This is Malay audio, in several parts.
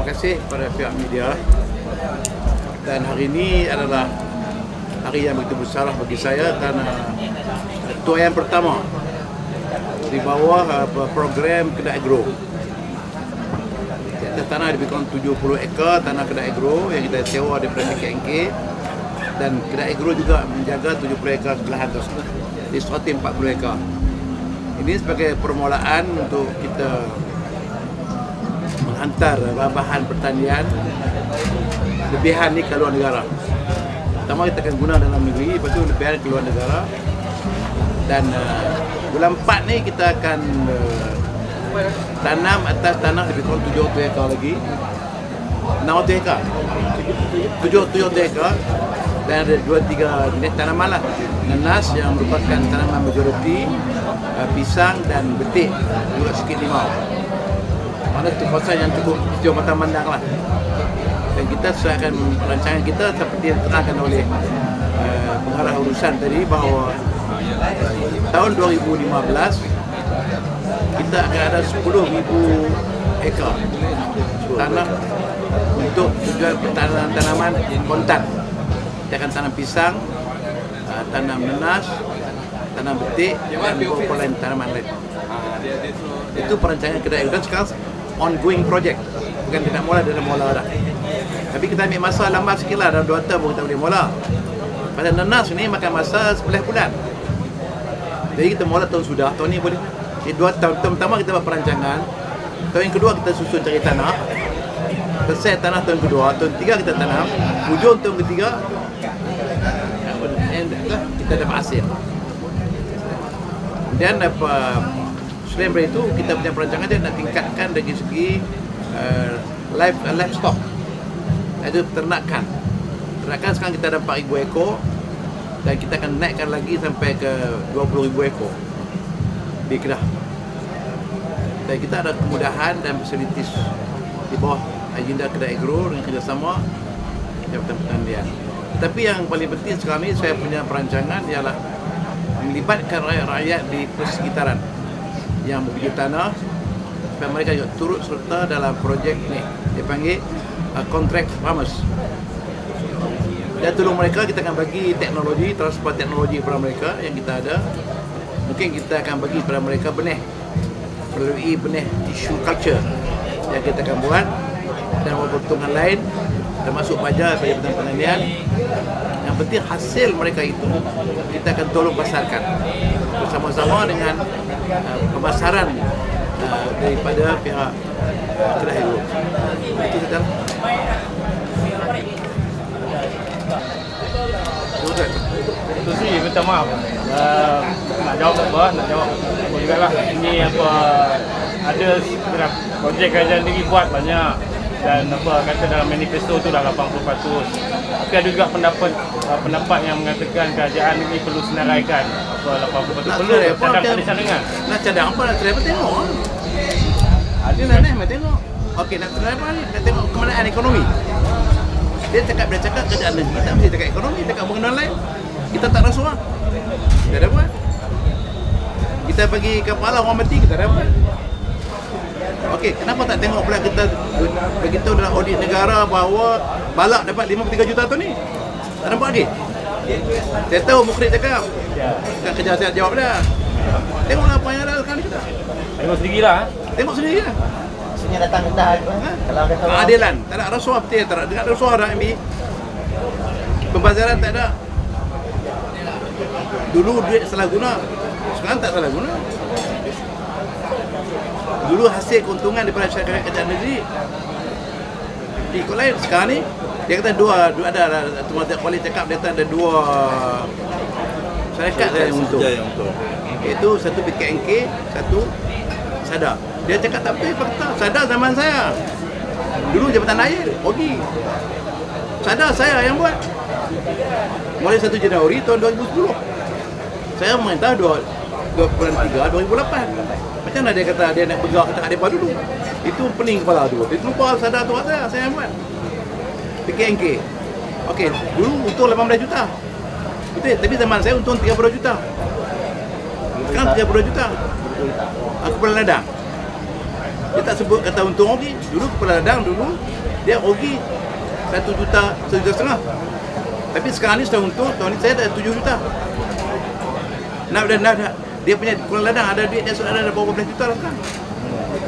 kasih kepada pihak media. Dan hari ini adalah hari yang begitu besar bagi saya karena tuaian pertama di bawah program Kedah Agro. Tanah lebih kurang 70 ekar tanah Kedah Agro yang kita sewa daripada PKNK, dan Kedah Agro juga menjaga 70 ekar sebelahan tersebut di 140 ekar. Ini sebagai permulaan untuk kita menghantar bahan pertanian lebihan ni ke luar negara. Pertama kita akan guna dalam negeri, lepas tu lebihan ke luar negara. Dan bulan 4 ni kita akan tanam atas tanah lebih kurang 700 ekar lagi, 600 ekar 700 ekar, dan ada 2-3 jenis tanaman lah. Nanas yang merupakan tanaman majoriti, pisang dan betik, juga sikit limau. Mana itu kawasan yang cukup istimewa mata pandang lah. Dan kita sesuaikan rancangan kita seperti yang terangkan oleh pengarah urusan tadi, bahawa tahun 2015 kita akan ada 10,000 ekar tanah untuk tujuan tanaman kontan. Kita akan tanam pisang, tanam nanas, tanam betik, dan beberapa lain tanaman lain. Itu perancangan Kedah Agro, dan sekarang ongoing project, bukan tidak mula dalam mula dah. Tapi kita ambil masa lambat sikit lah, dalam 2 tahun baru kita boleh mula. Pada nanas ni makan masa 11 bulan. Jadi kita mula tahun sudah, tahun ni boleh. Jadi 2 tahun pertama kita buat perancangan, tahun yang kedua kita susun cari tanah, selesai tanah tahun kedua, tahun 3 kita tanam, hujung tahun ketiga kita dapat hasil. Dan selain daripada itu, kita punya perancangan dia nak tingkatkan dari segi livestock, iaitu peternakan. Peternakan sekarang kita ada 4,000 ekor, dan kita akan naikkan lagi sampai ke 20,000 ekor di Kedah. Dan kita ada kemudahan dan fasilitis di bawah agenda Kedah Agro dengan kerjasama Jabatan Pertanian. Tapi yang paling penting sekarang ini, saya punya perancangan ialah melibatkan rakyat-rakyat di persekitaran yang mempunyai tanah, supaya mereka juga turut serta dalam projek ini. Dia panggil contract farmers. Dan tolong mereka, kita akan bagi teknologi, transport teknologi kepada mereka yang kita ada. Mungkin kita akan bagi kepada mereka benih, melalui benih tissue culture yang kita akan buat, dan keuntungan lain termasuk pajak daripada Jabatan Pertanian. Yang penting hasil mereka itu kita akan tolong pasarkan bersama-sama dengan pemasaran daripada pihak Kedah Agro. Itu saja. Itu sih, minta maaf. Nak jawab apa? Nak jawab juga lah. Ini apa, ada projek kerajaan negeri buat banyak, dan apa kata dalam manifesto tu dah 80%. Tapi ada juga pendapat yang mengatakan kerajaan negeri perlu senaraikan apa 80%. Perlu cadang cadangan. Nak cadang apa? Nak cadang tengok. Ada nak tengok. Okey, nak cadang apa ni? Nak tengok kemenangan ekonomi. Dia cakap kerajaan negeri, kita mesti cakap ekonomi, cakap mengenal lain. Kita tak rasuah. Kita ada buat. Kita bagi kepala orang mati, kita ada buat. Okey, kenapa tak tengok pula kita beritahu dalam audit negara bahawa balak dapat 53 juta tahun ni? Tak nampak lagi? Saya tahu Mukrid cakap. Tak kerja saya jawab dah. Tengoklah apa yang ada sekarang kita. Tengok sendirilah. Tengok sendirilah. Maksudnya datang Kedah kalau ada keadilan, tak ada rasuah, betul, tak ada rasuah dah ambil. Pembazaran tak ada. Dulu duit salah guna, sekarang tak salah guna. Dulu hasil keuntungan daripada syarikat kerajaan negeri diikut lain. Sekarang ni dia kata dua ada Tuan Kuali cakap dia kata ada 2 syarikat yang untung. Iaitu satu PKNK, satu SADA. Dia cakap tak betul, fakta. SADA zaman saya. Dulu Jabatan Air, pergi. SADA saya yang buat. Mulai 1 Januari tahun 2010. Saya memerintah 2/3 2008. Macam mana dia kata dia nak bergerak tak ada dulu? Itu pening kepala tu. Dia lupa SADA tu saya yang buat. PKNK. Okey, dulu untung 18 juta. Betul, tapi zaman saya untung 30 juta. Sekarang 30 juta. Aku pernah ladang. Dia tak sebut kata untung rugi. Dulu kepala ladang dulu dia rugi 1 juta, 1,5 juta. Tapi sekarang ni setelah untung, tahun ni saya dah 7 juta. Dia punya kepala ladang ada duit dia sudah ada berapa belas juta lah sekarang.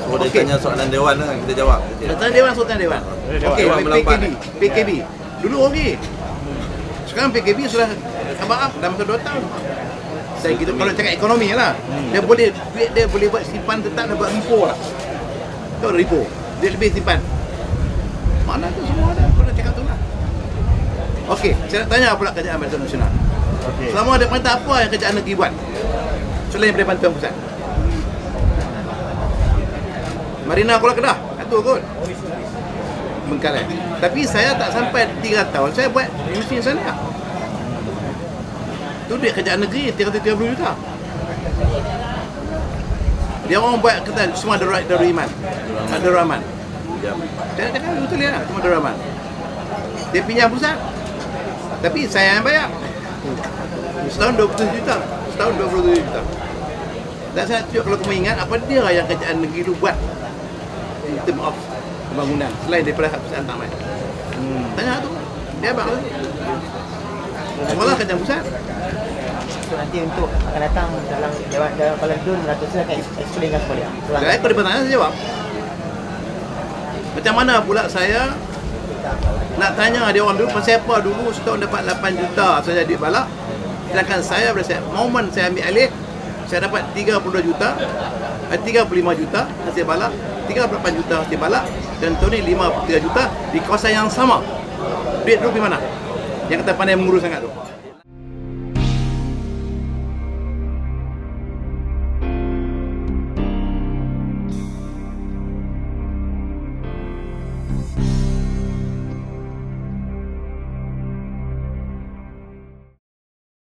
So dia tanya soalan dewan kan, kita jawab. Sultan Dewan, Sultan Dewan. Okey, Dewan melambat. PKB. Dulu rugi. Sekarang PKB sudah up dalam masa 2 tahun. Saya gitu kalau cakap ekonomi lah. Dia boleh duit dia boleh buat simpan tetap dapat repo lah. Tahu repo. Dia lebih simpan. Mana tu semua ada kalau cakap tu lah. Okey, saya nak tanya pula kerajaan Barisan Nasional. Okey. Selama ada perintah apa yang kerajaan negeri buat? Selain daripada bantuan pusat. Marina Kuala Kedah, itu kot. Bengkalai. Tapi saya tak sampai 3 tahun, saya buat mesin sana. Itu duit kerajaan negeri, 330 juta. Dia orang buat kata semua Darul Iman. Darul Rahman. Saya cakap betul lah, semua Darul Rahman. Dia pinjam pusat. Tapi saya yang bayar. Setahun 27 juta. Setahun 27 juta. Dan saya tunjuk kalau kamu ingat apa dia yang kerajaan negeri tu buat in term of pembangunan selain daripada pusat hantar mai. Tanya tu. Dia abang tu. Semualah kerajaan pusat. So nanti untuk akan datang dalam Kuala Dun, Datuk Seri akan explain kan semua dia. Saya kalau dia bertanya saya jawab. Macam mana pula saya nak tanya dia orang dulu pasal apa dulu setahun dapat 8 juta saya duit balak. Sedangkan saya momen saya ambil alih saya dapat 32 juta 35 juta hasil balak, 38 juta hasil balak dan tahun ni 53 juta di kawasan yang sama. Duit dulu di mana? Yang kata pandai mengurus sangat tu.